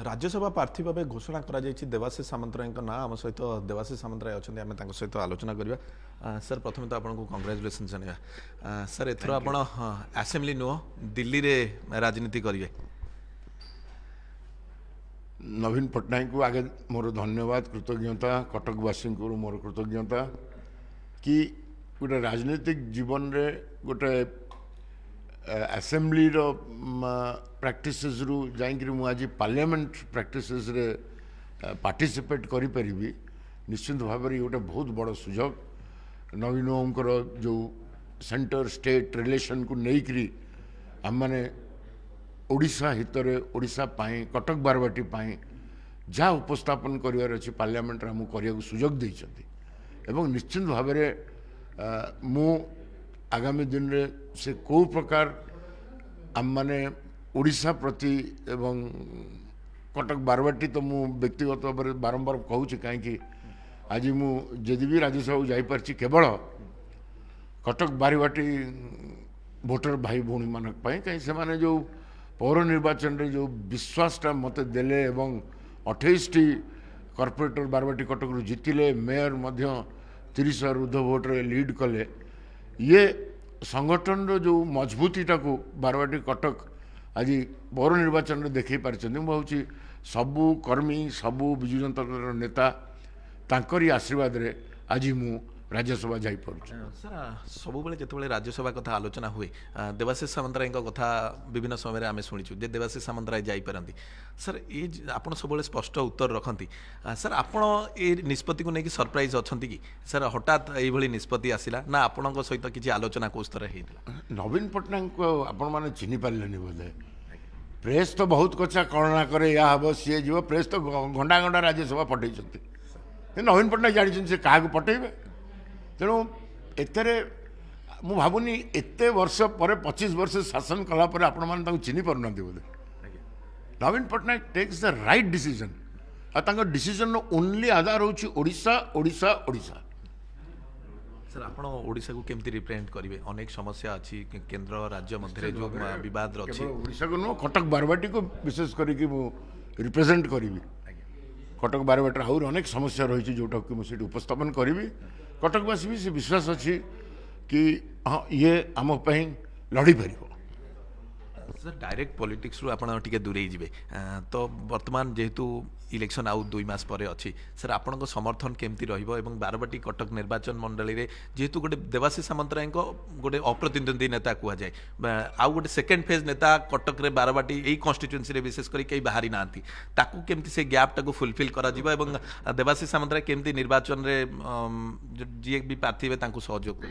राज्यसभा प्रार्थी भाव घोषणा करा देवाशीष सामंतराय ना आम सहित देवाशीष सामंतराय अच्छा आम सहित आलोचना करवा सर प्रथम तो आपको कंग्राचुलेसन जनवा सर एथर आप आसेम्बली नुह दिल्ली रे राजनीति करेंगे नवीन पट्टनायक को आगे मोर धन्यवाद कृतज्ञता कटकवासी को मोर कृतज्ञता कि गोटे राजनीतिक जीवन रे गोटे असेंबली प्रैक्टिस रु जाइकरी मु आज पार्लियामेंट प्रैक्टिस रे पार्टिसिपेट करि परिबी निश्चित भाव में गोटे बहुत बड़ सुजोग नवीनों जो सेंटर स्टेट रिलेशन को लेकरी आम मैंने ओडिशा हितरे ओडिशा पाई कटक बारवाटी पाई जहाँ उपस्थापन करिवार अछि पार्लियामेंट रे हमु करिया सुजोग दैछथि एवं निश्चित भाव में मु आगामी दिन रे से को प्रकार आम माने ओडिशा प्रति एवं कटक बारवाटी तो मु व्यक्तिगत भाव में बारंबार कहूँ कहीं आज मु जदि भी राज्यसभा जापारी केवल कटक बारवाटी भोटर भाई भौणी मान कहीं से माने जो पौर निर्वाचन रे जो विश्वासटा मत देले एवं 28टी कॉर्पोरेटर बारवाटी कटक रु जीतिले मेयर मध्य 30 ऊर्ध भोट रे लीड कले ये संगठन रो जो मजबूतीटा को बारवाटी कटक आज पौर निर्वाचन रे देखै पारछन भावी सबू कर्मी सबू विजु जनता दल नेता तांकरी आशीर्वाद रे आज मु राज्यसभा जाई पारुछु सर सब जो राज्यसभा कथा आलोचना हुए देवाशीष सामंतराय कथा विभिन्न समय आम शुणीचु जे देवाशीष सामंतराय जापरती सर ये आपड़ सब स्पष्ट उत्तर रखती सर आपड़ ये निष्पत्ति को लेकिन सरप्राइज अच्छा कि सर हठात ये निष्पत्ति आसला ना आपण सहित किसी आलोचना को स्तर नवीन पट्टनायक को आपण मैंने चिन्ह पारे बोधे प्रेस तो बहुत कचा कौन ना करे या हम सी जीव प्रेस तो घंटा घंटा राज्यसभा पठे नवीन पट्टनायक जानते से क्या पठेबे तेणु एतरे मु भावुनी एते वर्ष पर 25 वर्ष शासन कलापर आपण मैंने चिन्ह पारना बोधे Naveen Patnaik takes the right decision a decision only आधार होची ओडिशा ओडिशा ओडिशा सर आप ओडिशा को केमती रिप्रेजेंट करेंगे अनेक समस्या अच्छी केंद्र राज्य मध्य जो विवाद रही ओडिशा को नुह कटक बारवाटी को विशेष करके रिप्रेजेंट करी कटक बारवाटी आहुरी अनेक समस्या रही जोटा कि मुझे उपस्थापन करी कटकवासी भी से विश्वास अच्छी कि हाँ ये आम लड़ी पार सर डायरेक्ट पॉलिटिक्स रू आपण टिके दूरे जीवे तो वर्तमान जेहेतु इलेक्शन आउ 2 मास पर अच्छी सर आपण समर्थन केमती रहिबो एवं बारवाटी कटक निर्वाचन मंडली रे जेहेतु गोटे देवाशीष सामंतराय गोटे अप्रतिद्वंदी नेता कह जाए आउ गोटे सेकेंड फेज नेता कटक रे बारवाटी यही कन्स्टिट्युएंसी रे विशेष करी कई बाहरी नांती ताकू केमती से गैप टाकू फुलफिल करा जिवो एवं देवाशीष सामंतराय केमती निर्वाचन रे जे भी प्रार्थी हे तांकू सहयोग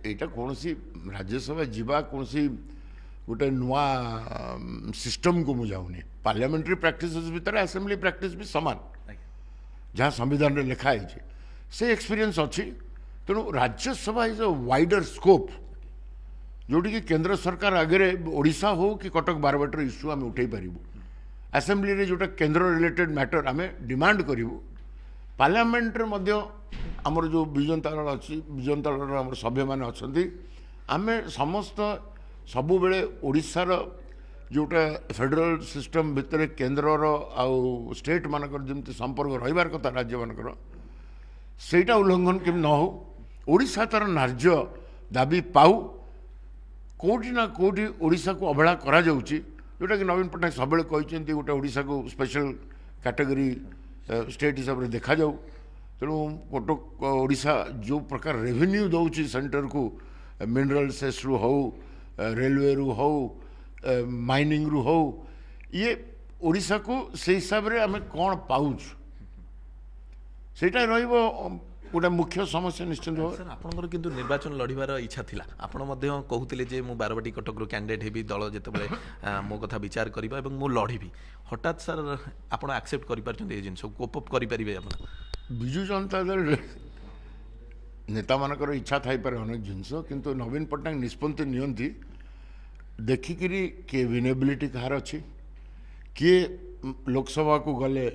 एटा कोनसी राज्यसभा जीवा कोनसी गोटे नुआ सिस्टम को मुझाऊनी पार्लियामेंट्री प्रैक्टिस भीतर असेंबली प्रैक्टिस भी सामान जहाँ संविधान रे लिखाई से एक्सपीरियंस अच्छी तेणु Rajya Sabha is a wider scope जोटी कि केंद्र सरकार आगे ओडिशा हो कि कटक बारवाटर इश्यू आम उठे पारू असेंबली रे जोटा केंद्र रिलेटेड मैटर आम डिमांड करूँ पार्लियामेंट रे आमर जो विजनता दल अच्छी विजनता दल आम सभ्य मैंने अच्छा आम समस्त सबु बेले ओडिशार जोटा फेडरल सिस्टम भितर केंद्रर आउ स्टेट मानकर जमी संपर्क रहिबार कथा राज्य मानकर सेटा उल्लंघन केम न हो ओडिशा तार नार्य दाबी पाऊ कोटी ना कोटी ओडिशा को अवहेला करा जाउची जोटा कि नवीन पट्टनायक सब कहते गोटे ओडिशा को स्पेशल कैटेगरी स्टेट हिसाब से देखा जाऊ तेणु कटक ओडिशा जो प्रकार रेवेन्यू दौची सेंटर को मिनरल सेस रु हो रेलवे रु हो माइनिंग रु हो ये ओडिशा को से हिसाब रे आमे कौन पाउच सेटा रहिबो गोटे मुख्य समस्या निश्चित हो सर आपनकर किंतु निर्वाचन लड़ीबार इच्छा थिला आपण मध्य कहूतिले जे मु बारवाटी कटक रो कैंडिडेट हेबी दल जेतेबेले मो कथा विचार करिबा एवं मु लड़ीबी हठात सर आपण एक्सेप्ट करि परछन ए जिंस कोप अप करि परिबे आपण विजु जनता दल नेता मानकर इच्छा थाई पारे अनेक जिनस किंतु नवीन पट्टनायक निष्पत्ति नियंती देखिकी किए विनेबिलिटी कहार अच्छी किए लोकसभा को गले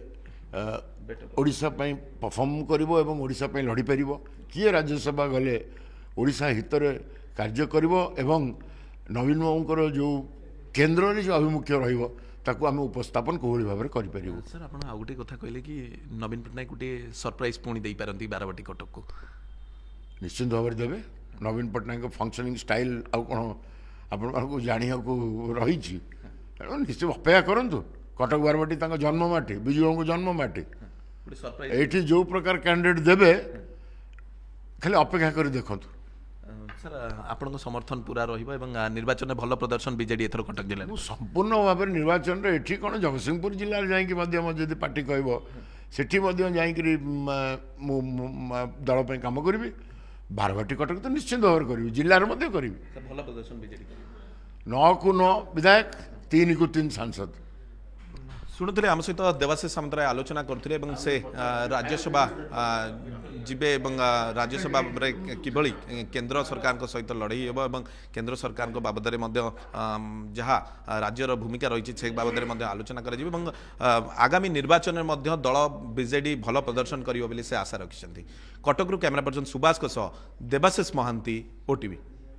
ओडिशा पई परफॉर्म करिवो एवं ओडिशा पई लड़ी परिवो किए राज्यसभा गले ओडिशा हित रे कार्य करिवो एवं नवीन बाबूंकर जो केन्द्र रे जो आभिमुख्य रहिवो ତାକୁ ଆମେ ଉପସ୍ଥାପନ କୋଭଳି ଭାବରେ କରିପାରିବୁ। ସାର୍ ଆପଣ ଆଉ ଗୋଟେ କଥା କହିଲେ କି ନବୀନ ପଟ୍ଟନାୟକ ଗୋଟିଏ ସରପ୍ରାଇଜ ପୁଣି ଦେଇପାରନ୍ତି ବାରବାଟୀ କଟକକୁ। ନିଶ୍ଚିନ୍ତ ଭାବରେ ଦେବେ। ନବୀନ ପଟ୍ଟନାୟକଙ୍କ ଫଙ୍କସନିଂ ଷ୍ଟାଇଲ ଆଉ କ'ଣ ଆପଣମାନଙ୍କୁ ଜାଣିବାକୁ ରହିଛି? ତେଣୁ ନିଶ୍ଚୟ ଅପେକ୍ଷା କରନ୍ତୁ। କଟକ ବାରବାଟୀ ତାଙ୍କ ଜନ୍ମ ମାଟି, ବିଜୁବାବୁଙ୍କ ଜନ୍ମ ମାଟି। ଗୋଟେ ସରପ୍ରାଇଜ ଏଇଠି ଯେଉଁ ପ୍ରକାର କ୍ୟାଣ୍ଡିଡେଟ୍ ଦେବେ ଖାଲି ଅପେକ୍ଷା କରି ଦେଖନ୍ତୁ। ସାର୍ ଆପଣଙ୍କ ସମର୍ଥନ ପୁରା ରହିବ ଏବଂ ନିର୍ବାଚନରେ ଭଲ ପ୍ରଦର୍ଶନ ବିଜେଡି ଏଥର କଟକ ଜିଲ୍ଲାରେ। ମୁଁ ସମ୍ପୂର୍ଣ୍ଣ ଭାବରେ ନିର୍ବାଚନରେ ଏଠି କ'ଣ ଜଗତସିଂହପୁର ଜିଲ୍ଲାରେ ଯାଇକି ମଧ୍ୟ ଯଦି ପାର୍ଟି କହିବ ସେଠି ମଧ୍ୟ ଯାଇକରି ମୁଁ ଦଳ ପାଇଁ କାମ କରିବି। ବାରବାଟୀ କଟକ ତ ନିଶ୍ଚିନ୍ତ ଭାବରେ କରିବି, ଜିଲ୍ଲାରେ ମଧ୍ୟ କରିବି। ସାର୍ ଭଲ ପ୍ରଦର୍ଶନ ବିଜେଡି 9କୁ 9 ବିଧାୟକ, 3କୁ 3 ସାଂସଦ। ଶୁଣୁଥିଲେ ଆମ ସହିତ ଦେବାଶିଷ ସାମନ୍ତରାୟ ଆଲୋଚନା କରୁଥିଲେ ଏବଂ ସେ ରାଜ୍ୟସଭା ଯିବେ ଏବଂ ରାଜ୍ୟସଭାରେ କିଭଳି କେନ୍ଦ୍ର ସରକାରଙ୍କ ସହିତ ଲଢ଼େଇ ହେବ ଏବଂ କେନ୍ଦ୍ର ସରକାରଙ୍କ ବାବଦରେ ମଧ୍ୟ ଯାହା ରାଜ୍ୟର ଭୂମିକା ରହିଛି ସେ ବାବଦରେ ମଧ୍ୟ ଆଲୋଚନା କରାଯିବ ଏବଂ ଆଗାମୀ ନିର୍ବାଚନରେ ମଧ୍ୟ ଦଳ ବିଜେଡି ଭଲ ପ୍ରଦର୍ଶନ କରିବ ବୋଲି ସେ ଆଶା ରଖିଛନ୍ତି। କଟକରୁ କ୍ୟାମେରା ପର୍ସନ ସୁବାସଙ୍କ ସହ ଦେବାଶିଷ ମହାନ୍ତି, OTV।